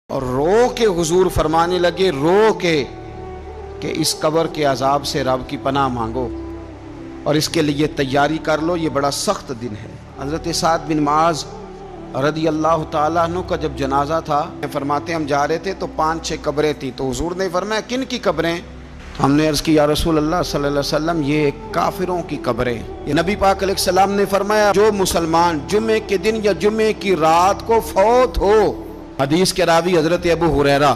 اور رو کے حضور فرمانے لگے، رو کے کہ اس قبر کے عذاب سے رب کی پناہ مانگو اور اس کے لیے تیاری کر لو، یہ بڑا سخت دن ہے۔ حضرت سعد بن معاذ رضی اللہ تعالیٰ عنہ کا جب جنازہ تھا، فرماتے ہم جا رہے تھے تو 5-6 قبریں تھیں، تو حضور نے فرمایا کن کی قبریں؟ ہم نے عرض کی یا رسول اللہ صلی اللہ علیہ وسلم یہ کافروں کی قبریں۔ یہ نبی پاک علیہ السلام نے فرمایا جو مسلمان جمعے کے دن یا جمعے کی رات کو فوت ہو، حدیث کے راوی حضرت ابو ہریرہ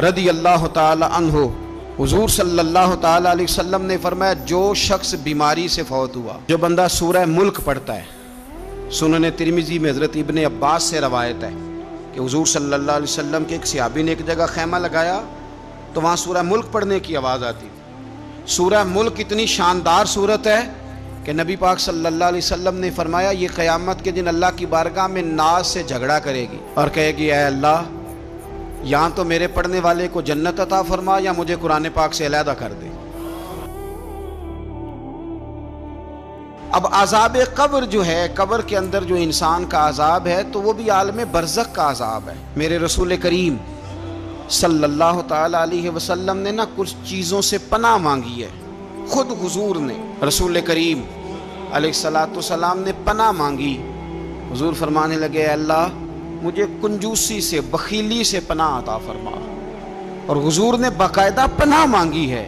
رضی اللہ تعالی عنہ، حضور صلی اللہ تعالی علیہ وسلم نے فرمایا جو شخص بیماری سے فوت ہوا، جو بندہ سورہ ملک پڑھتا ہے، سنن ترمذی میں حضرت ابن عباس سے روایت ہے کہ حضور صلی اللہ علیہ وسلم کے ایک صحابی نے ایک جگہ خیمہ لگایا تو وہاں سورہ ملک پڑھنے کی آواز آتی تھی۔ سورہ ملک اتنی شاندار صورت ہے کہ نبی پاک صلی اللہ علیہ وسلم نے فرمایا یہ قیامت کے دن اللہ کی بارگاہ میں ناز سے جھگڑا کرے گی اور کہے گی اے اللہ یہاں تو میرے پڑھنے والے کو جنت عطا فرما یا مجھے قرآن پاک سے علیحدہ کر دے۔ اب عذاب قبر جو ہے، قبر کے اندر جو انسان کا عذاب ہے تو وہ بھی عالم برزخ کا عذاب ہے۔ میرے رسول کریم صلی اللہ تعالی علیہ وسلم نے نہ کچھ چیزوں سے پناہ مانگی ہے، خود حضور نے، رسول کریم علیہ السلام نے پناہ مانگی۔ حضور فرمانے لگے اے اللہ مجھے کنجوسی سے، بخیلی سے پناہ عطا فرما، اور حضور نے باقاعدہ پناہ مانگی ہے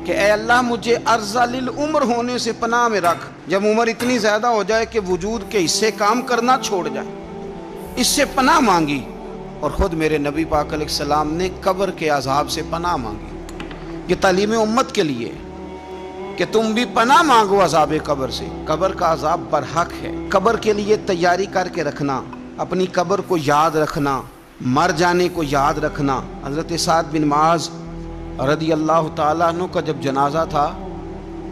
کہ اے اللہ مجھے ارذل العمر ہونے سے پناہ میں رکھ، جب عمر اتنی زیادہ ہو جائے کہ وجود کے حصے کام کرنا چھوڑ جائے، اس سے پناہ مانگی۔ اور خود میرے نبی پاک علیہ السلام نے قبر کے عذاب سے پناہ مانگی۔ یہ تعلیم امت کے لیے کہ تم بھی پناہ مانگو عذاب قبر سے۔ قبر کا عذاب برحق ہے، قبر کے لیے تیاری کر کے رکھنا، اپنی قبر کو یاد رکھنا، مر جانے کو یاد رکھنا۔ حضرت سعد بن معاذ رضی اللہ تعالیٰ عنہ کا جب جنازہ تھا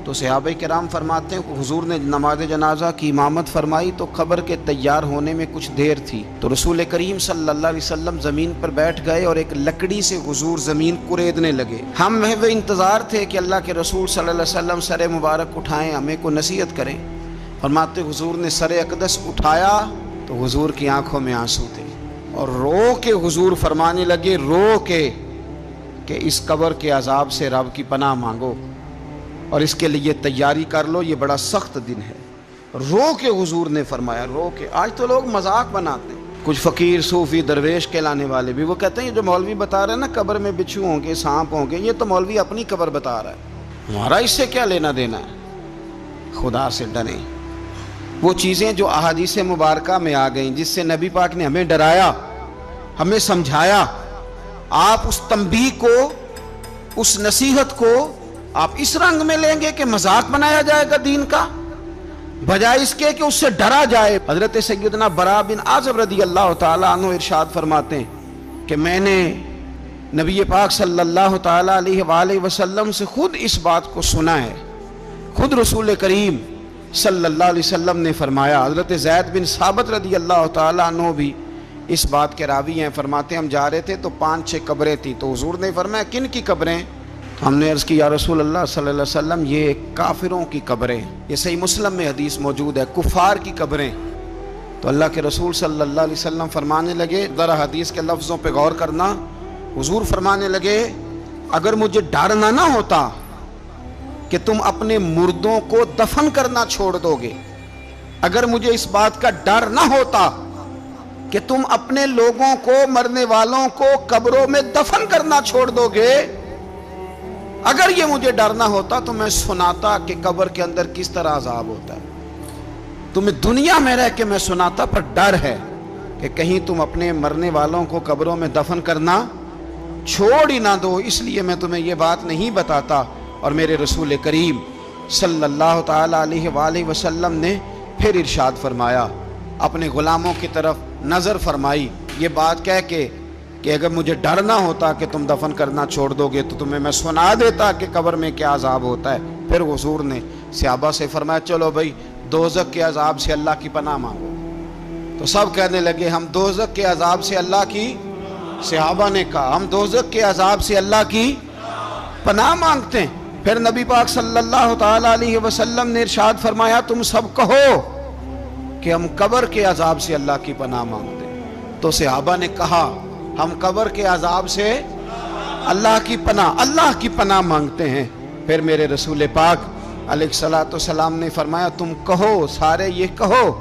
تو صحابہ کرام فرماتے ہیں حضور نے نماز جنازہ کی امامت فرمائی تو قبر کے تیار ہونے میں کچھ دیر تھی، تو رسول کریم صلی اللہ علیہ وسلم زمین پر بیٹھ گئے اور ایک لکڑی سے حضور زمین کریدنے لگے۔ ہم وہ انتظار تھے کہ اللہ کے رسول صلی اللہ علیہ وسلم سر مبارک اٹھائیں، ہمیں کو نصیحت کریں۔ فرماتے حضور نے سر اقدس اٹھایا تو حضور کی آنکھوں میں آنسو تھے، اور رو کے حضور فرمانے لگے، رو کے کہ اس قبر کے عذاب سے رب کی پناہ مانگو اور اس کے لیے تیاری کر لو، یہ بڑا سخت دن ہے۔ رو کے حضور نے فرمایا، رو کے۔ آج تو لوگ مذاق بناتے ہیں، کچھ فقیر صوفی درویش کہلانے والے بھی، وہ کہتے ہیں یہ جو مولوی بتا رہے ہیں نا قبر میں بچھو ہوں گے، سانپ ہوں گے، یہ تو مولوی اپنی قبر بتا رہا ہے، ہمارا اس سے کیا لینا دینا ہے۔ خدا سے ڈریں۔ وہ چیزیں جو احادیث مبارکہ میں آ گئیں، جس سے نبی پاک نے ہمیں ڈرایا، ہمیں سمجھایا، آپ اس تنبیہ کو، اس نصیحت کو آپ اس رنگ میں لیں گے کہ مذاق بنایا جائے گا دین کا، بجائے اس کے کہ اس سے ڈرا جائے۔ حضرت سیدنا براء بن عازب رضی اللہ تعالیٰ عنہ ارشاد فرماتے ہیں کہ میں نے نبی پاک صلی اللہ تعالیٰ علیہ وآلہ وسلم سے خود اس بات کو سنا ہے، خود رسول کریم صلی اللہ علیہ وسلم نے فرمایا۔ حضرت زید بن ثابت رضی اللہ تعالیٰ عنہ بھی اس بات کے راوی ہیں، فرماتے ہم جا رہے تھے تو 5-6 قبریں تھیں، تو حضور نے فرمایا کن کی قبریں؟ ہم نے عرض کی یا رسول اللہ صلی اللہ علیہ وسلم یہ کافروں کی قبریں۔ یہ صحیح مسلم میں حدیث موجود ہے، کفار کی قبریں۔ تو اللہ کے رسول صلی اللہ علیہ وسلم فرمانے لگے، ذرا حدیث کے لفظوں پہ غور کرنا، حضور فرمانے لگے اگر مجھے ڈر نہ ہوتا کہ تم اپنے مردوں کو دفن کرنا چھوڑ دو گے، اگر مجھے اس بات کا ڈر نہ ہوتا کہ تم اپنے لوگوں کو، مرنے والوں کو قبروں میں دفن کرنا چھوڑ دو گے، اگر یہ مجھے ڈر نہ ہوتا تو میں سناتا کہ قبر کے اندر کس طرح عذاب ہوتا ہے، تمہیں دنیا میں رہ کے میں سناتا، پر ڈر ہے کہ کہیں تم اپنے مرنے والوں کو قبروں میں دفن کرنا چھوڑ ہی نہ دو، اس لیے میں تمہیں یہ بات نہیں بتاتا۔ اور میرے رسول کریم صلی اللہ تعالیٰ علیہ وآلہ وسلم نے پھر ارشاد فرمایا، اپنے غلاموں کی طرف نظر فرمائی، یہ بات کہہ کے کہ اگر مجھے ڈر نہ ہوتا کہ تم دفن کرنا چھوڑ دو گے تو تمہیں میں سنا دیتا کہ قبر میں کیا عذاب ہوتا ہے۔ پھر حضور نے صحابہ سے فرمایا چلو بھائی دوزخ کے عذاب سے اللہ کی پناہ مانگو، تو سب کہنے لگے ہم دوزخ کے عذاب سے اللہ کی، صحابہ نے کہا ہم دوزخ کے عذاب سے اللہ کی پناہ مانگتے ہیں۔ پھر نبی پاک صلی اللہ تعالیٰ علیہ وسلم نے ارشاد فرمایا تم سب کہو کہ ہم قبر کے عذاب سے اللہ کی پناہ مانگتے ہیں۔ تو صحابہ نے کہا ہم قبر کے عذاب سے اللہ کی پناہ مانگتے ہیں۔ پھر میرے رسول پاک علیہ الصلوۃ والسلام نے فرمایا تم کہو، سارے یہ کہو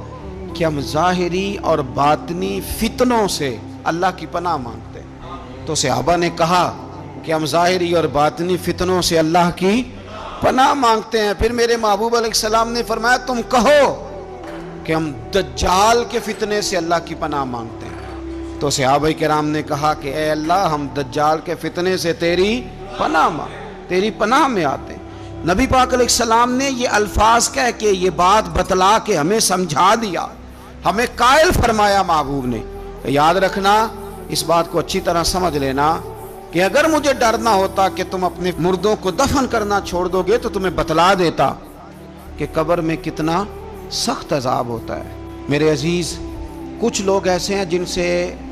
کہ ہم ظاہری اور باطنی فتنوں سے اللہ کی پناہ مانگتے ہیں۔ تو صحابہ نے کہا کہ ہم ظاہری اور باطنی فتنوں سے اللہ کی پناہ مانگتے ہیں۔ پھر میرے محبوب علیہ السلام نے فرمایا تم کہو کہ ہم دجال کے فتنے سے اللہ کی پناہ مانگتے ہیں۔ تو صحابہ کرام نے کہا کہ اے اللہ ہم دجال کے فتنے سے تیری پناہ میں آتے ہیں۔ نبی پاک علیہ السلام نے یہ الفاظ کہہ کے یہ بات بتلا کے ہمیں سمجھا دیا، ہمیں قائل فرمایا محبوب نے۔ یاد رکھنا، اس بات کو اچھی طرح سمجھ لینا کہ اگر مجھے ڈرنا ہوتا کہ تم اپنے مردوں کو دفن کرنا چھوڑ دو گے تو تمہیں بتلا دیتا کہ قبر میں کتنا سخت عذاب ہوتا ہے۔ میرے عزیز، کچھ لوگ ایسے ہیں جن سے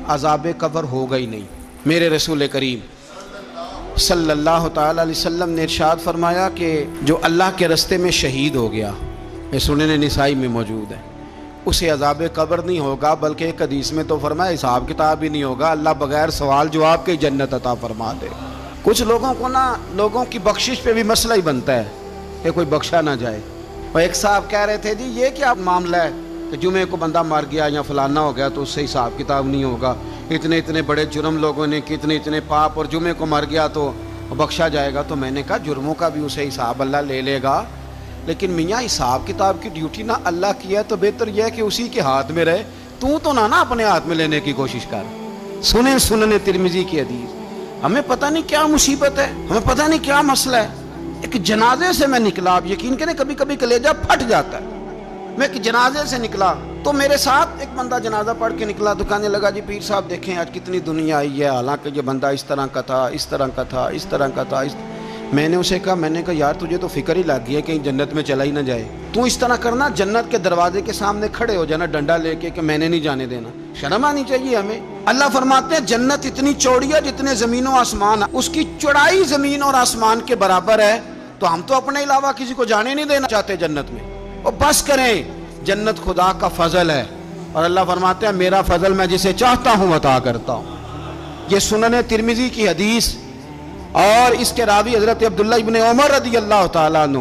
عذاب قبر ہوگا ہی نہیں۔ میرے رسول کریم صلی اللہ تعالی علیہ وسلم نے ارشاد فرمایا کہ جو اللہ کے رستے میں شہید ہو گیا، یہ سنن نسائی میں موجود ہے، اسے عذاب قبر نہیں ہوگا، بلکہ ایک حدیث میں تو فرمایا حساب کتاب ہی نہیں ہوگا، اللہ بغیر سوال جواب کے جنت عطا فرما دے۔ کچھ لوگوں کو لوگوں کی بخشش پہ بھی مسئلہ ہی بنتا ہے کہ کوئی بخشا نہ جائے۔ اور ایک صاحب کہہ رہے تھے جی یہ کیا معاملہ ہے کہ جمعے کو بندہ مر گیا یا فلانا ہو گیا تو اس سے حساب کتاب نہیں ہوگا، اتنے بڑے جرم لوگوں نے اتنے پاپ، اور جمعے کو مر گیا تو بخشا جائے گا۔ تو میں نے کہا جرموں کا بھی اسے حساب اللہ لے لے گا، لیکن میاں حساب کتاب کی ڈیوٹی نہ اللہ کی ہے تو بہتر یہ ہے کہ اسی کے ہاتھ میں رہے، تو نہ اپنے ہاتھ میں لینے کی کوشش کر۔ سنن ترمذی کی حدیث، ہمیں پتہ نہیں کیا مصیبت ہے، ہمیں پتہ نہیں کیا مسئلہ ہے۔ ایک جنازے سے میں نکلا، آپ یقین کریں کبھی کبھی کلیجہ پھٹ جاتا ہے۔ میں ایک جنازے سے نکلا تو میرے ساتھ ایک بندہ جنازہ پڑھ کے نکلا تو کہنے لگا جی پیر صاحب دیکھیں آج کتنی دنیا آئی ہے، حالانکہ یہ بندہ اس طرح کا تھا، اس طرح کا تھا، اس طرح کا تھا۔ میں نے اسے کہا یار تجھے تو فکر ہی لگ گئی ہے کہیں جنت میں چلا ہی نہ جائے، تو اس طرح کرنا جنت کے دروازے کے سامنے کھڑے ہو جانا ڈنڈا لے کے کہ میں نے نہیں جانے دینا۔ شرم آنی چاہیے ہمیں۔ اللہ فرماتے ہیں جنت اتنی چوڑی ہے جتنے زمین و آسمان، اس کی چوڑائی زمین اور آسمان کے برابر ہے، تو ہم تو اپنے علاوہ کسی کو جانے نہیں دینا چاہتے جنت میں۔ اور بس کریں، جنت خدا کا فضل ہے، اور اللہ فرماتے ہیں میرا فضل میں جسے چاہتا ہوں عطا کرتا ہوں۔ یہ سنن ترمذی کی حدیث، اور اس کے راوی حضرت عبداللہ ابن عمر رضی اللہ تعالیٰ عنہ،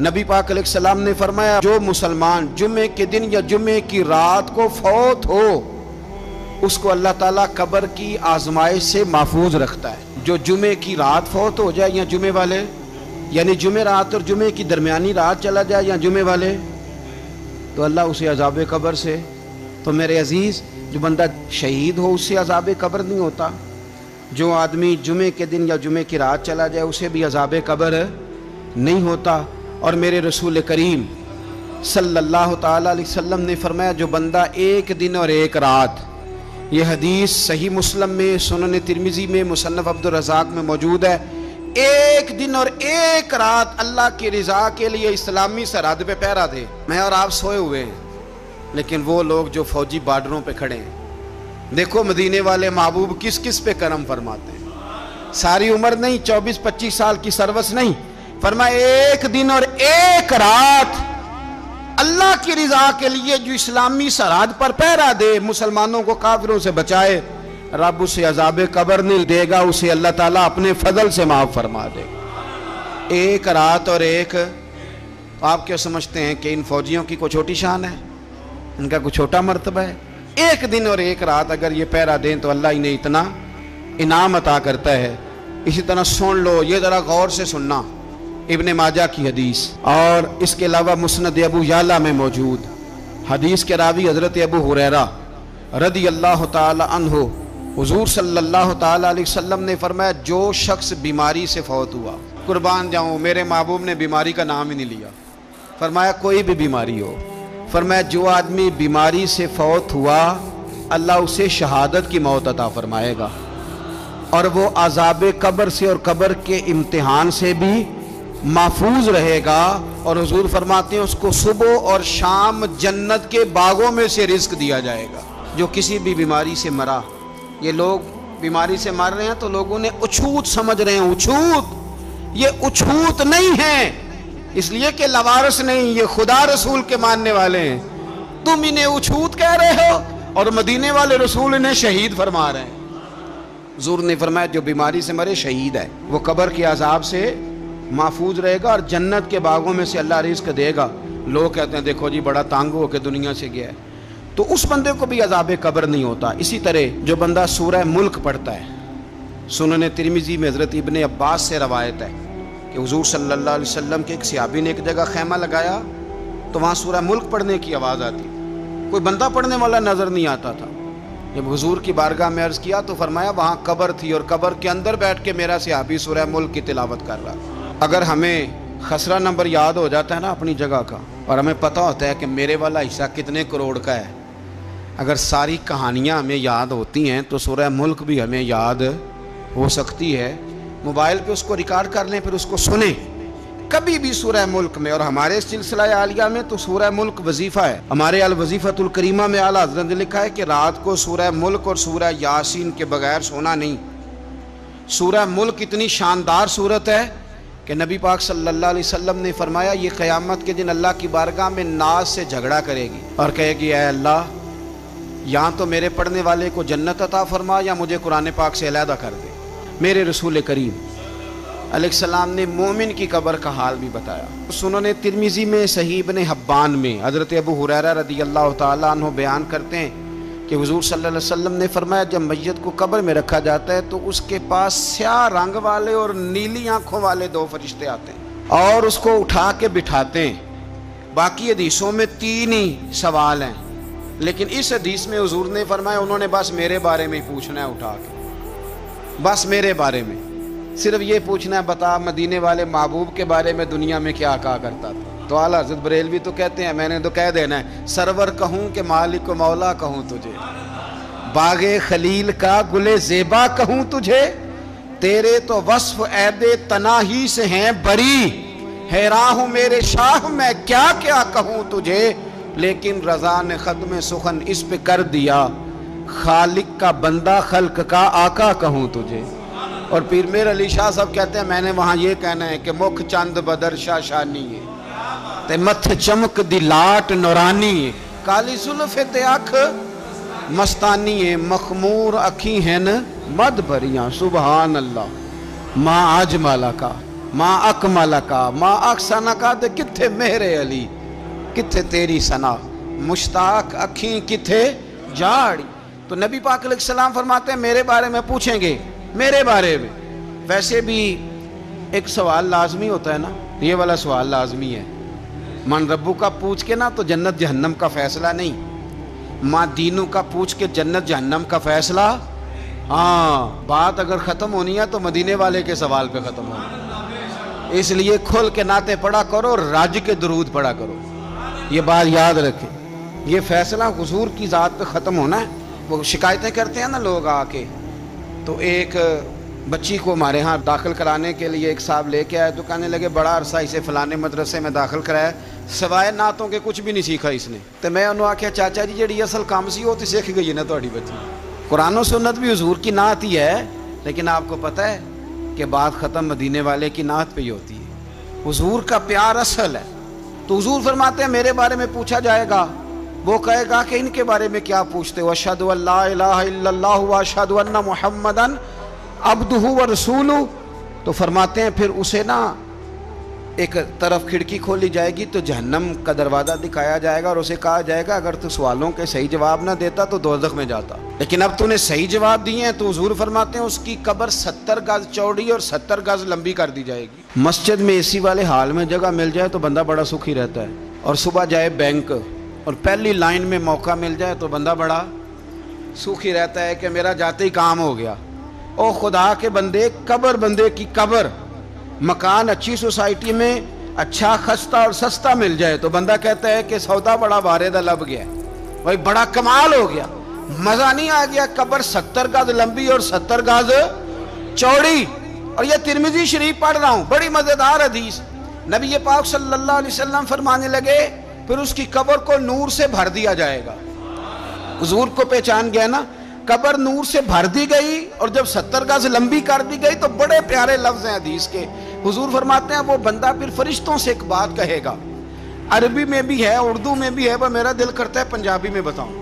نبی پاک علیہ السلام نے فرمایا جو مسلمان جمعے کے دن یا جمعے کی رات کو فوت ہو اس کو اللہ تعالیٰ قبر کی آزمائش سے محفوظ رکھتا ہے۔ جو جمعے کی رات فوت ہو جائے یا جمعے والے، یعنی جمعے رات اور جمعے کی درمیانی رات چلا جائے یا جمعے والے، تو اللہ اسے عذاب قبر سے، تو میرے عزیز جو بندہ شہید ہو اس سے عذاب قبر نہیں ہوتا، جو آدمی جمعے کے دن یا جمعے کی رات چلا جائے اسے بھی عذاب قبر نہیں ہوتا۔ اور میرے رسول کریم صلی اللہ تعالیٰ علیہ وسلم نے فرمایا جو بندہ ایک دن اور ایک رات، یہ حدیث صحیح مسلم میں، سنن ترمذی میں، مصنف عبد الرزاق میں موجود ہے، ایک دن اور ایک رات اللہ کی رضا کے لیے اسلامی سرحد پہ پہرا دے۔ میں اور آپ سوئے ہوئے ہیں، لیکن وہ لوگ جو فوجی بارڈروں پہ کھڑے ہیں، دیکھو مدینے والے محبوب کس کس پہ کرم فرماتے ہیں۔ ساری عمر نہیں، 24-25 سال کی سروس نہیں، فرمایا ایک دن اور ایک رات اللہ کی رضا کے لیے جو اسلامی سرحد پر پہرا دے، مسلمانوں کو کافروں سے بچائے، رب اسے عذاب قبر نہیں دے گا، اسے اللہ تعالیٰ اپنے فضل سے معاف فرما دے گا۔ ایک رات اور ایک، آپ کیا سمجھتے ہیں کہ ان فوجیوں کی کوئی چھوٹی شان ہے؟ ان کا کوئی چھوٹا مرتبہ ہے؟ ایک دن اور ایک رات اگر یہ پہرا دیں تو اللہ انہیں اتنا انعام عطا کرتا ہے۔ اسی طرح سن لو، یہ ذرا غور سے سننا، ابن ماجہ کی حدیث، اور اس کے علاوہ مسند ابو یعلا میں موجود حدیث کے راوی حضرت ابو ہریرہ رضی اللہ تعالی عنہ، حضور صلی اللہ تعالی علیہ وسلم نے فرمایا جو شخص بیماری سے فوت ہوا، قربان جاؤں میرے محبوب نے بیماری کا نام ہی نہیں لیا، فرمایا کوئی بھی بیماری ہو، فرمایا جو آدمی بیماری سے فوت ہوا اللہ اسے شہادت کی موت عطا فرمائے گا، اور وہ عذاب قبر سے اور قبر کے امتحان سے بھی محفوظ رہے گا، اور حضور فرماتے ہیں اس کو صبح اور شام جنت کے باغوں میں سے رزق دیا جائے گا۔ جو کسی بھی بیماری سے مرا، یہ لوگ بیماری سے مر رہے ہیں تو لوگوں نے اچھوت سمجھ رہے ہیں، اچھوت، یہ اچھوت نہیں ہے، اس لیے کہ لوارث نہیں، یہ خدا رسول کے ماننے والے ہیں، تم انہیں اچھوت کہہ رہے ہو اور مدینے والے رسول انہیں شہید فرما رہے ہیں۔ حضور نے فرمایا جو بیماری سے مرے شہید ہے، وہ قبر کے عذاب سے محفوظ رہے گا اور جنت کے باغوں میں سے اللہ رزق دے گا۔ لوگ کہتے ہیں دیکھو جی بڑا تنگ ہو کے دنیا سے گیا ہے، تو اس بندے کو بھی عذاب قبر نہیں ہوتا۔ اسی طرح جو بندہ سورہ ملک پڑھتا ہے، سنن ترمذی میں حضرت ابن عباس سے روایت ہے کہ حضور صلی اللہ علیہ وسلم کے ایک صحابی نے ایک جگہ خیمہ لگایا تو وہاں سورہ ملک پڑھنے کی آواز آتی، کوئی بندہ پڑھنے والا نظر نہیں آتا تھا۔ جب حضور کی بارگاہ میں عرض کیا تو فرمایا وہاں قبر تھی اور قبر کے اندر بیٹھ کے میرا صحابی سورہ ملک کی تلاوت کر رہا۔ اگر ہمیں خسرہ نمبر یاد ہو جاتا ہے نا اپنی جگہ کا، اور ہمیں پتہ ہوتا ہے کہ میرے والا حصہ کتنے کروڑ کا ہے، اگر ساری کہانیاں ہمیں یاد ہوتی ہیں تو سورہ ملک بھی ہمیں یاد ہو سکتی ہے۔ موبائل پہ اس کو ریکارڈ کر لیں، پھر اس کو سنیں کبھی بھی سورہ ملک میں۔ اور ہمارے سلسلہ عالیہ میں تو سورہ ملک وظیفہ ہے۔ ہمارے الوظیفۃ الکریمہ میں اعلیٰ حضرت نے لکھا ہے کہ رات کو سورہ ملک اور سورہ یاسین کے بغیر سونا نہیں۔ سورہ ملک اتنی شاندار صورت ہے کہ نبی پاک صلی اللہ علیہ وسلم نے فرمایا یہ قیامت کے دن اللہ کی بارگاہ میں ناز سے جھگڑا کرے گی اور کہے گی اے اللہ یہاں تو میرے پڑھنے والے کو جنت عطا فرما یا مجھے قرآن پاک سے علیحدہ کر دے۔ میرے رسول کریم علیہ السلام نے مومن کی قبر کا حال بھی بتایا۔ سنن ترمذی میں صحیح ابن حبان میں حضرت ابو ہریرہ رضی اللہ تعالیٰ عنہ بیان کرتے ہیں کہ حضور صلی اللہ علیہ وسلم نے فرمایا جب میت کو قبر میں رکھا جاتا ہے تو اس کے پاس سیاہ رنگ والے اور نیلی آنکھوں والے دو فرشتے آتے ہیں اور اس کو اٹھا کے بٹھاتے ہیں۔ باقی حدیثوں میں 3 ہی سوال ہیں، لیکن اس حدیث میں حضور نے فرمایا انہوں نے بس میرے بارے میں ہی پوچھنا ہے، اٹھا کے بس میرے بارے میں صرف یہ پوچھنا ہے بتا مدینے والے محبوب کے بارے میں دنیا میں کیا کہا کرتا تھا۔ تو اعلیٰ حضرت بریلوی تو کہتے ہیں میں نے تو کہہ دینا ہے سرور کہوں کہ مالک و مولا کہوں تجھے، باغ خلیل کا گل زیبا کہوں تجھے، تیرے تو وصف عید تناہی سے ہیں بری، حیراں ہوں میرے شاہ میں کیا کیا کہوں تجھے، لیکن رضا نے ختم سخن اس پہ کر دیا، خالق کا بندہ خلق کا آقا کہوں تجھے۔ اور پیر میر علی شاہ صاحب کہتے ہیں میں نے وہاں یہ کہنا ہے کہ مکھ چند بدر شاہ شانی ہے تے متھ چمک دی لاٹ نورانی ہے، کالی زلف تے اکھ مستانی ہے، مخمور اکھی ہیں مد بھریاں، سبحان اللہ ما اجمل کا ما اکمل کا ما احسن کا، تے کتھے مہر علی کتھے تیری ثنا، مشتاق اکھیں کتھے جاڑی۔ تو نبی پاک علیہ السلام فرماتے ہیں میرے بارے میں پوچھیں گے، میرے بارے میں۔ ویسے بھی ایک سوال لازمی ہوتا ہے نا، یہ والا سوال لازمی ہے، من ربو کا پوچھ کے نا تو جنت جہنم کا فیصلہ نہیں، ماں دینوں کا پوچھ کے جنت جہنم کا فیصلہ۔ ہاں بات اگر ختم ہونی ہے تو مدینے والے کے سوال پہ ختم ہونی، اس لیے کھل کے نعتیں پڑھا کرو، راج کے درود پڑھا کرو، یہ بات یاد رکھیں۔ یہ فیصلہ حضور کی ذات پہ ختم ہونا ہے۔ وہ شکایتیں کرتے ہیں نا لوگ آ کے، تو ایک بچی کو ہمارے ہاں داخل کرانے کے لیے ایک صاحب لے کے آئے تو کہنے لگے بڑا عرصہ اسے فلانے مدرسے میں داخل کرایا، سوائے نعتوں کے کچھ بھی نہیں سیکھا اس نے۔ تو میں انہوں آکھیا چاچا جی جڑی اصل کام سی وہ تو سیکھ گئی ہے نا تہاڈی بچی، قرآن و سنت بھی حضور کی نعت ہی ہے، لیکن آپ کو پتہ ہے کہ بات ختم مدینے والے کی نعت پہ ہی ہوتی ہے، حضور کا پیار اصل ہے۔ تو حضور فرماتے ہیں میرے بارے میں پوچھا جائے گا، وہ کہے گا کہ ان کے بارے میں کیا پوچھتے ہو، اشہد ان لا الہ الا اللہ واشہد ان محمدن عبدہ ورسولہ۔ تو فرماتے ہیں پھر اسے نا ایک طرف کھڑکی کھولی جائے گی تو جہنم کا دروازہ دکھایا جائے گا اور اسے کہا جائے گا اگر تو سوالوں کے صحیح جواب نہ دیتا تو دوزخ میں جاتا، لیکن اب تو نے صحیح جواب دیے ہیں۔ تو حضور فرماتے ہیں اس کی قبر 70 گز چوڑی اور 70 گز لمبی کر دی جائے گی۔ مسجد میں اے سی والے حال میں جگہ مل جائے تو بندہ بڑا سکھی رہتا ہے، اور صبح جائے بینک اور پہلی لائن میں موقع مل جائے تو بندہ بڑا سکھی رہتا ہے کہ میرا جاتے ہی کام ہو گیا۔ او خدا کے بندے، قبر بندے کی قبر، مکان اچھی سوسائٹی میں اچھا خستہ اور سستا مل جائے تو بندہ کہتا ہے کہ سودا بڑا بارے لب گیا، بھائی بڑا کمال ہو گیا، مزہ نہیں آ گیا۔ قبر 70 گز لمبی اور 70 گز چوڑی، اور یہ ترمذی شریف پڑھ رہا ہوں، بڑی مزیدار حدیث۔ نبی پاک صلی اللہ علیہ وسلم فرمانے لگے پھر اس کی قبر کو نور سے بھر دیا جائے گا۔ حضور کو پہچان گیا نا، قبر نور سے بھر دی گئی اور جب 70 گز لمبی کر دی گئی تو بڑے پیارے لفظ ہیں حدیث کے۔ حضور فرماتے ہیں وہ بندہ پھر فرشتوں سے ایک بات کہے گا، عربی میں بھی ہے، اردو میں بھی ہے، وہ میرا دل کرتا ہے پنجابی میں بتاؤں۔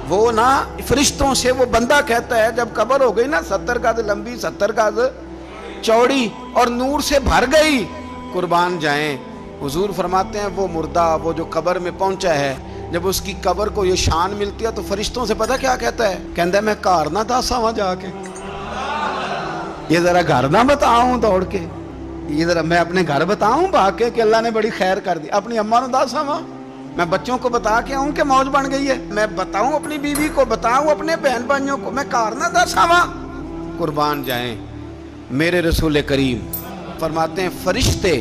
وہ نا فرشتوں سے وہ بندہ کہتا ہے جب قبر ہو گئی نا 70 گز لمبی 70 گز چوڑی اور نور سے بھر گئی، قربان جائیں، حضور فرماتے ہیں وہ مردہ وہ جو قبر میں پہنچا ہے، جب اس کی قبر کو یہ شان ملتی ہے تو فرشتوں سے پتہ کیا کہتا ہے؟ کہتا ہے میں گھر نہ داسا وہاں جا کے، یہ ذرا گھر نہ بتاؤں دوڑ کے، یہ ذرا میں اپنے گھر بتاؤں بھاگ کے کہ اللہ نے بڑی خیر کر دی، اپنی اماں نو داسا وہاں، میں بچوں کو بتا کے آؤں کہ موج بن گئی ہے، میں بتاؤں اپنی بیوی کو، بتاؤں اپنے بہن بھائیوں کو، میں گھر نہ داسا وہاں۔ قربان جائیں، میرے رسول کریم فرماتے ہیں فرشتے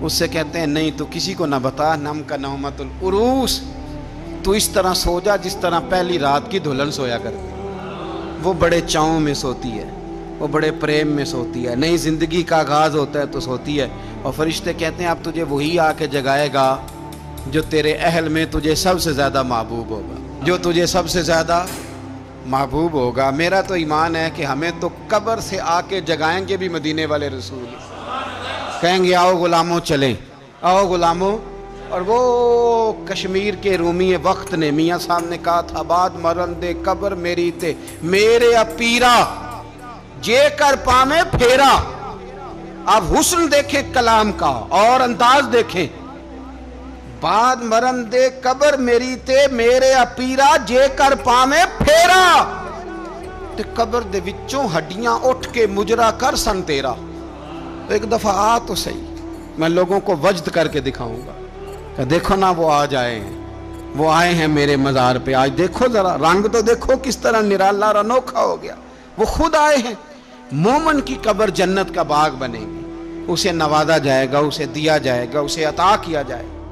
اس سے کہتے ہیں نہیں تو کسی کو نہ بتا، نم کا نومت العروس، تو اس طرح سو جا جس طرح پہلی رات کی دلہن سویا کرتی، وہ بڑے چاؤں میں سوتی ہے، وہ بڑے پریم میں سوتی ہے، نئی زندگی کا آغاز ہوتا ہے تو سوتی ہے، اور فرشتے کہتے ہیں اب تجھے وہی آ کے جگائے گا جو تیرے اہل میں تجھے سب سے زیادہ محبوب ہوگا، جو تجھے سب سے زیادہ محبوب ہوگا۔ میرا تو ایمان ہے کہ ہمیں تو قبر سے آ کے جگائیں گے بھی مدینے والے رسول، کہیں گے آؤ غلاموں چلیں، آؤ غلاموں۔ اور وہ کشمیر کے رومی وقت نے میاں صاحب نے کہا تھا بعد مرن دے قبر میری تے میرے اپیرا جے کر پامے پھیرا۔ اب حسن دیکھیں کلام کا اور انداز دیکھیں، بعد مرن دے قبر میری تے میرے اپیرا جے کر پامے پھیرا، تے قبر دے وچوں ہڈیاں اٹھ کے مجرا کر سن تیرا۔ ایک دفعہ آ تو صحیح، میں لوگوں کو وجد کر کے دکھاؤں گا کہ دیکھو نا وہ آج آئے ہیں، وہ آئے ہیں میرے مزار پہ، آج دیکھو ذرا رنگ تو دیکھو کس طرح نرالا اور انوکھا ہو گیا، وہ خود آئے ہیں۔ مومن کی قبر جنت کا باغ بنے گی، اسے نوازا جائے گا، اسے دیا جائے گا، اسے عطا کیا جائے گا۔